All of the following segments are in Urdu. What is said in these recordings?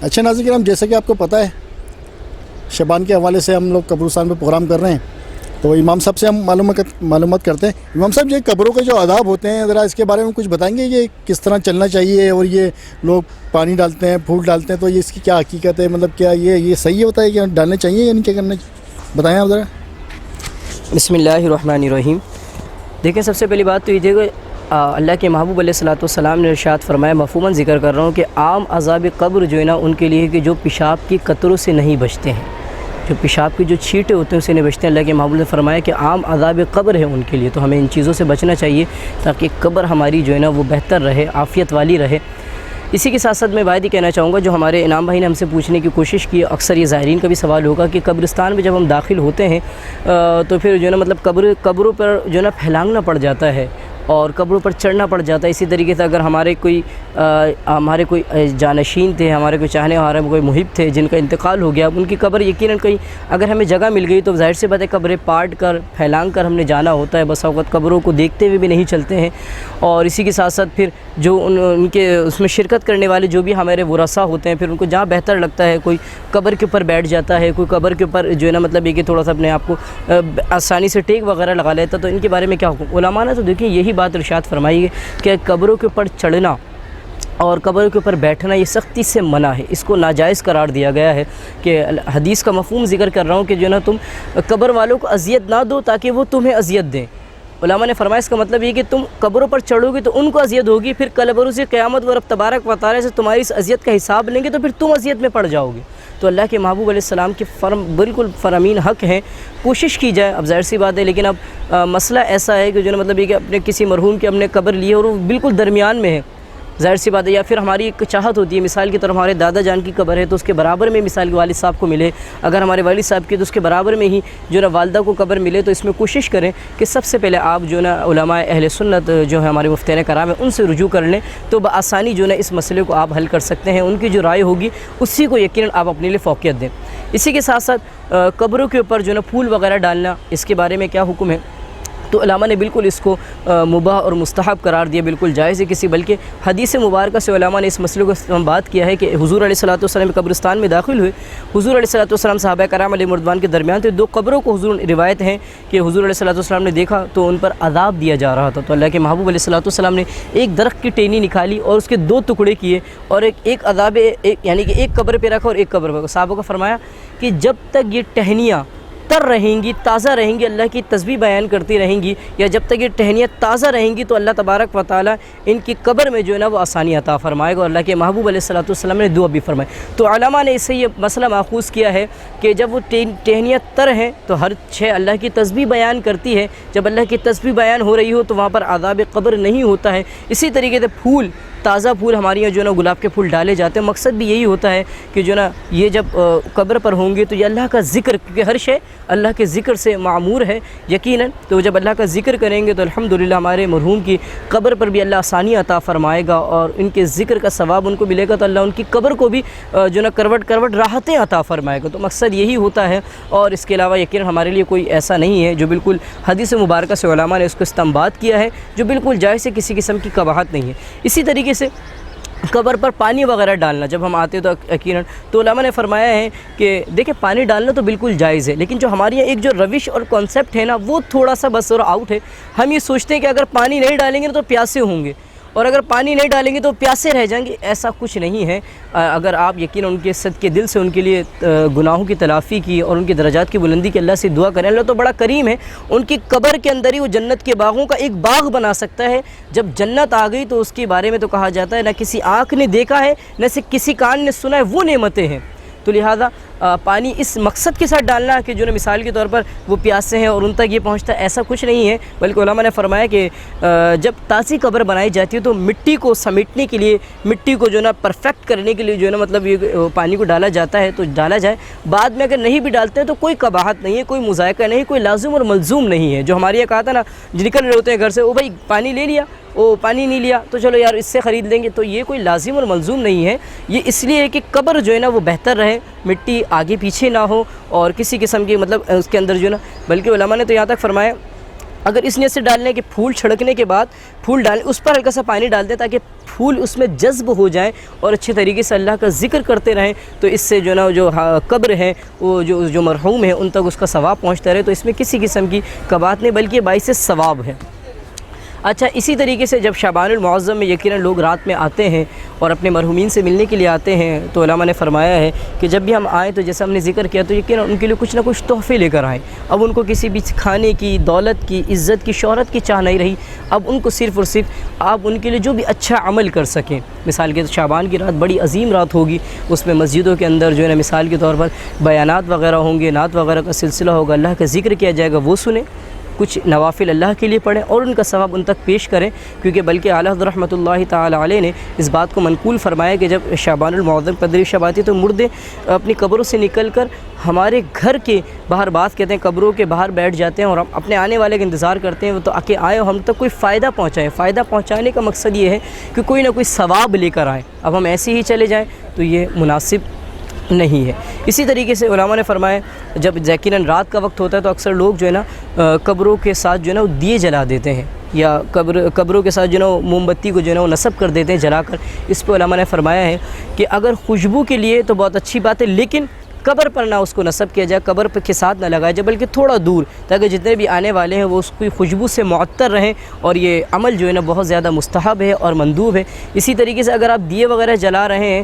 اچھا ناظرین کرام، جیسا کہ آپ کو پتہ ہے شبان کے حوالے سے ہم لوگ قبرستان پہ پروگرام کر رہے ہیں، تو امام صاحب سے ہم معلومات کرتے ہیں۔ امام صاحب، یہ قبروں کے جو آداب ہوتے ہیں ذرا اس کے بارے میں کچھ بتائیں گے، یہ کس طرح چلنا چاہیے؟ اور یہ لوگ پانی ڈالتے ہیں، پھول ڈالتے ہیں، تو یہ اس کی کیا حقیقت ہے؟ مطلب کیا یہ صحیح ہوتا ہے کہ ڈالنے چاہیے یا نہیں، کیا کرنا چاہیے؟ بتائیں آپ ذرا۔ بسم اللہ الرحمن الرحیم۔ دیکھیں، سب سے پہلی بات تو یہ کہ اللہ کے محبوب علیہ الصلوۃ والسلام نے ارشاد فرمایا، مفہوماً ذکر کر رہا ہوں، کہ عام عذاب قبر جو ہے نا ان کے لیے کہ جو پیشاب کی قطروں سے نہیں بچتے ہیں، جو پیشاب کی جو چھینٹیں ہوتے ہیں اسے نہیں بچتے ہیں۔ اللہ کے محبوب نے فرمایا کہ عام عذاب قبر ہے ان کے لیے، تو ہمیں ان چیزوں سے بچنا چاہیے تاکہ قبر ہماری جو ہے نا وہ بہتر رہے، عافیت والی رہے۔ اسی کے ساتھ ساتھ میں بات یہ کہنا چاہوں گا، جو ہمارے انعام بھائی نے ہم سے پوچھنے کی کوشش کی، اکثر یہ زائرین کا بھی سوال ہوگا کہ قبرستان میں جب ہم داخل ہوتے ہیں تو پھر جو ہے نا مطلب قبروں پر جو ہے نا پھیلانگنا پڑ جاتا ہے اور قبروں پر چڑھنا پڑ جاتا ہے۔ اسی طریقے سے اگر ہمارے کوئی جانشین تھے، ہمارے کوئی چاہنے والے کوئی محب تھے جن کا انتقال ہو گیا، ان کی قبر یقیناً کہیں اگر ہمیں جگہ مل گئی تو ظاہر سی بات ہے قبریں پاٹ کر پھیلانگ کر ہم نے جانا ہوتا ہے، بس اوقات قبروں کو دیکھتے ہوئے بھی نہیں چلتے ہیں۔ اور اسی کے ساتھ ساتھ پھر جو ان کے اس میں شرکت کرنے والے جو بھی ہمارے ورثاء ہوتے ہیں، پھر ان کو جہاں بہتر لگتا ہے، کوئی قبر کے اوپر بیٹھ جاتا ہے، کوئی قبر کے اوپر جو ہے نا مطلب یہ کہ تھوڑا سا اپنے آپ کو آسانی سے ٹیک وغیرہ لگا لیتا، تو ان کے بارے میں کیا حکم؟ علماء نے تو دیکھیں یہی بات ارشاد فرمائی ہے کہ قبروں کے اوپر چڑھنا اور قبر کے اوپر بیٹھنا یہ سختی سے منع ہے، اس کو ناجائز قرار دیا گیا ہے۔ کہ حدیث کا مفہوم ذکر کر رہا ہوں کہ جو ہے نا تم قبر والوں کو اذیت نہ دو تاکہ وہ تمہیں اذیت دیں۔ علماء نے فرمایا اس کا مطلب یہ کہ تم قبروں پر چڑھو گے تو ان کو اذیت ہوگی، پھر کل بروز قیامت و رب تبارک و تعالیٰ سے تمہاری اس اذیت کا حساب لیں گے تو پھر تم اذیت میں پڑ جاؤ گے۔ تو اللہ کے محبوب علیہ السلام کے بالکل فرامین حق ہیں، کوشش کی جائے۔ اب ظاہر سی بات ہے، لیکن اب مسئلہ ایسا ہے کہ جو ہے مطلب یہ کہ اپنے کسی مرحوم کی ہم نے قبر لی ہے اور وہ بالکل درمیان میں ہے، ظاہر سی بات ہے، یا پھر ہماری ایک چاہت ہوتی ہے، مثال کی طرف ہمارے دادا جان کی قبر ہے تو اس کے برابر میں مثال کے والد صاحب کو ملے، اگر ہمارے والد صاحب کی تو اس کے برابر میں ہی جو ہے نا والدہ کو قبر ملے، تو اس میں کوشش کریں کہ سب سے پہلے آپ جو ہے نا علماء اہل سنت جو ہے ہمارے مفتیان کرام ہیں ان سے رجوع کر لیں، تو بآسانی جو ہے نا اس مسئلے کو آپ حل کر سکتے ہیں۔ ان کی جو رائے ہوگی اسی کو یقیناً آپ اپنے لیے فوقیت دیں۔ اسی کے ساتھ ساتھ قبروں کے اوپر جو ہے نا پھول وغیرہ ڈالنا، اس کے بارے میں کیا حکم ہے؟ تو علماء نے بالکل اس کو مباح اور مستحب قرار دیا، بالکل جائز ہے بلکہ حدیث مبارکہ سے علماء نے اس مسئلے کو بات کیا ہے کہ حضور علیہ الصلوۃ والسلام قبرستان میں داخل ہوئے، حضور علیہ الصلوۃ والسلام صحابہ کرام علیہ مردوان کے درمیان تھے، دو قبروں کو حضور روایت ہیں کہ حضور علیہ الصلوۃ والسلام نے دیکھا تو ان پر عذاب دیا جا رہا تھا، تو اللہ کے محبوب علیہ الصلوۃ والسلام نے ایک درخت کی ٹہنی نکالی اور اس کے دو ٹکڑے کیے اور ایک عذاب یعنی کہ ایک قبر پہ رکھا اور ایک قبر پہ۔ صحابہ کو فرمایا کہ جب تک یہ ٹہنیاں تر رہیں گی، تازہ رہیں گی، اللہ کی تسبیح بیان کرتی رہیں گی، یا جب تک یہ ٹہنیاں تازہ رہیں گی تو اللہ تبارک و تعالیٰ ان کی قبر میں جو ہے نا وہ آسانی عطا فرمائے گا، اور اللہ کے محبوب علیہ الصلوۃ والسلام نے دعا بھی فرمائی۔ تو علماء نے اس سے یہ مسئلہ ماخوذ کیا ہے کہ جب وہ ٹہنیاں تر ہیں تو ہر اللہ کی تسبیح بیان کرتی ہے، جب اللہ کی تسبیح بیان ہو رہی ہو تو وہاں پر عذاب قبر نہیں ہوتا ہے۔ اسی طریقے سے پھول، تازہ پھول ہمارے یہاں جو ہے نا گلاب کے پھول ڈالے جاتے ہیں، مقصد بھی یہی ہوتا ہے کہ جو ہے نا یہ جب قبر پر ہوں گے تو یہ اللہ کا ذکر، کیونکہ ہر شے اللہ کے ذکر سے معمور ہے یقیناً، تو جب اللہ کا ذکر کریں گے تو الحمدللہ ہمارے مرحوم کی قبر پر بھی اللہ آسانی عطا فرمائے گا اور ان کے ذکر کا ثواب ان کو ملے گا، تو اللہ ان کی قبر کو بھی جو ہے نا کروٹ راحتیں عطا فرمائے گا۔ تو مقصد یہی ہوتا ہے، اور اس کے علاوہ یقیناً ہمارے لیے کوئی ایسا نہیں ہے جو بالکل حدیث مبارکہ سے علماء نے اس کو استنباط کیا ہے جو بالکل جائز سے کسی قسم کی قباحت نہیں ہے۔ اسی طریقے سے قبر پر پانی وغیرہ ڈالنا جب ہم آتے تو یقیناً تو علماء نے فرمایا ہے کہ دیکھیں پانی ڈالنا تو بالکل جائز ہے، لیکن جو ہماری یہاں ایک جو روش اور کانسیپٹ ہے نا وہ تھوڑا سا بس اور آؤٹ ہے۔ ہم یہ سوچتے ہیں کہ اگر پانی نہیں ڈالیں گے تو پیاسے ہوں گے، اور اگر پانی نہیں ڈالیں گے تو پیاسے رہ جائیں گے، ایسا کچھ نہیں ہے۔ اگر آپ یقیناً ان کے صدقے دل سے ان کے لیے گناہوں کی تلافی کی اور ان کی درجات کی بلندی کی اللہ سے دعا کریں، اللہ تو بڑا کریم ہے، ان کی قبر کے اندر ہی وہ جنت کے باغوں کا ایک باغ بنا سکتا ہے۔ جب جنت آ گئی تو اس کے بارے میں تو کہا جاتا ہے نہ کسی آنکھ نے دیکھا ہے نہ کسی کان نے سنا ہے، وہ نعمتیں ہیں۔ تو لہٰذا پانی اس مقصد کے ساتھ ڈالنا کہ جو ہے مثال کے طور پر وہ پیاسے ہیں اور ان تک یہ پہنچتا ہے، ایسا کچھ نہیں ہے، بلکہ علماء نے فرمایا کہ جب تازی قبر بنائی جاتی ہے تو مٹی کو سمیٹنے کے لیے، مٹی کو جو ہے نا پرفیکٹ کرنے کے لیے جو ہے نا مطلب یہ پانی کو ڈالا جاتا ہے تو ڈالا جائے، بعد میں اگر نہیں بھی ڈالتے ہیں تو کوئی قباحت نہیں ہے، کوئی مذائقہ نہیں، کوئی لازم اور ملزوم نہیں ہے۔ جو ہمارے یہاں کہا تھا نا نکل رہے ہوتے ہیں گھر سے، او بھائی پانی لے لیا، او پانی نہیں لیا تو چلو یار اس سے خرید لیں گے، تو یہ کوئی لازم اور ملزوم نہیں ہے۔ یہ اس لیے ہے کہ قبر جو ہے نا وہ بہتر رہے، مٹی آگے پیچھے نہ ہو اور کسی قسم کی مطلب اس کے اندر جو ہے نا، بلکہ علماء نے تو یہاں تک فرمایا اگر اس نیت سے ڈالنا ہے کہ پھول چھڑکنے کے بعد پھول ڈالیں، اس پر ہلکا سا پانی ڈال دیں تاکہ پھول اس میں جذب ہو جائیں اور اچھے طریقے سے اللہ کا ذکر کرتے رہیں، تو اس سے جو ہے نا جو قبر ہے وہ جو مرحوم ہے ان تک اس کا ثواب پہنچتا رہے، تو اس میں کسی قسم کی کباہت نہیں بلکہ یہ باعث ثواب ہے۔ اچھا، اسی طریقے سے جب شعبان المعظم میں یقیناً لوگ رات میں آتے ہیں اور اپنے مرحومین سے ملنے کے لیے آتے ہیں، تو علماء نے فرمایا ہے کہ جب بھی ہم آئیں تو جیسے ہم نے ذکر کیا تو یقیناً ان کے لیے کچھ نہ کچھ تحفے لے کر آئیں۔ اب ان کو کسی بھی کھانے کی، دولت کی، عزت کی، شہرت کی چاہ نہیں رہی، اب ان کو صرف اور صرف آپ ان کے لیے جو بھی اچھا عمل کر سکیں، مثال کے شعبان کی رات بڑی عظیم رات ہوگی، اس میں مسجدوں کے اندر جو ہے نا مثال کے طور پر بیانات وغیرہ ہوں گے، نعت وغیرہ کا سلسلہ ہوگا، اللہ کا ذکر کیا جائے گا، وہ سنیں، کچھ نوافل اللہ کے لیے پڑھیں اور ان کا ثواب ان تک پیش کریں، کیونکہ بلکہ اعلیٰ حضرت رحمۃ اللہ تعالی علیہ نے اس بات کو منقول فرمایا کہ جب شعبان المعظم 15 شب آتی تو مردے اپنی قبروں سے نکل کر ہمارے گھر کے باہر، بات کہتے ہیں قبروں کے باہر بیٹھ جاتے ہیں اور ہم اپنے آنے والے کا انتظار کرتے ہیں، وہ تو آکے آئے اور ہم تک کوئی فائدہ پہنچائیں۔ فائدہ پہنچانے کا مقصد یہ ہے کہ کوئی نہ کوئی ثواب لے کر آئیں، اب ہم ایسے ہی چلے جائیں تو یہ مناسب نہیں ہے۔ اسی طریقے سے علماء نے فرمایا جب یقیناً رات کا وقت ہوتا ہے تو اکثر لوگ جو ہے نا قبروں کے ساتھ جو ہے نا وہ دیے جلا دیتے ہیں، یا قبروں کے ساتھ جو ہے نا وہ موم بتی کو جو ہے نا وہ نصب کر دیتے ہیں جلا کر۔ اس پہ علماء نے فرمایا ہے کہ اگر خوشبو کے لیے تو بہت اچھی بات ہے، لیکن قبر پر نہ اس کو نصب کیا جائے، قبر کے ساتھ نہ لگایا جائے، بلکہ تھوڑا دور، تاکہ جتنے بھی آنے والے ہیں وہ اس کی خوشبو سے معطر رہیں، اور یہ عمل جو ہے نا بہت زیادہ مستحب ہے اور مندوب ہے۔ اسی طریقے سے اگر آپ دیے وغیرہ جلا رہے ہیں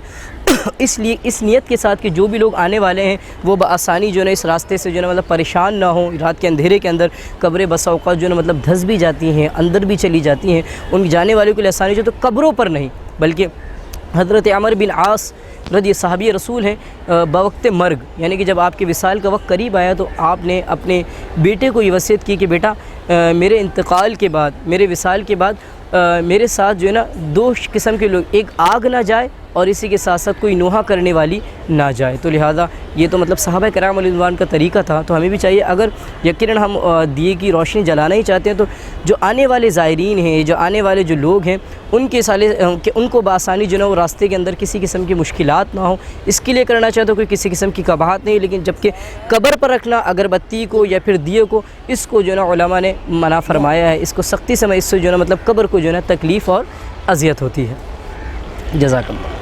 اس لیے اس نیت کے ساتھ کہ جو بھی لوگ آنے والے ہیں وہ بآسانی جو ہے نا اس راستے سے جو ہے نا مطلب پریشان نہ ہوں، رات کے اندھیرے کے اندر قبریں بسا اوقات جو ہے نا مطلب دھس بھی جاتی ہیں، اندر بھی چلی جاتی ہیں، ان جانے والوں کے لیے آسانی جو تو قبروں پر نہیں، بلکہ حضرت عمر بن عاص رضی صحابی رسول ہیں، بوقت مرگ یعنی کہ جب آپ کے وصال کا وقت قریب آیا تو آپ نے اپنے بیٹے کو یہ وصیت کی کہ بیٹا میرے انتقال کے بعد، میرے وصال کے بعد میرے ساتھ جو ہے نا 2 قسم کے لوگ، ایک آگ نہ جائے اور اسی کے ساتھ ساتھ کوئی نوحہ کرنے والی نہ جائے۔ تو لہٰذا یہ تو مطلب صحابہ کرام علیہ رضوان کا طریقہ تھا، تو ہمیں بھی چاہیے اگر یقیناً ہم دیے کی روشنی جلانا ہی چاہتے ہیں تو جو آنے والے زائرین ہیں، جو آنے والے جو لوگ ہیں ان کو بآسانی جو ہے نا وہ راستے کے اندر کسی قسم کی مشکلات نہ ہوں، اس کے لیے کرنا چاہے تو کوئی کسی قسم کی قباحت نہیں، لیکن جبکہ قبر پر رکھنا اگربتی کو یا پھر دیے کو، اس کو جو ہے نا علماء نے منع فرمایا ہے، اس کو سختی سے اس سے جو ہے نا مطلب قبر کو جو ہے نا تکلیف اور اذیت ہوتی ہے۔ جزاک اللہ۔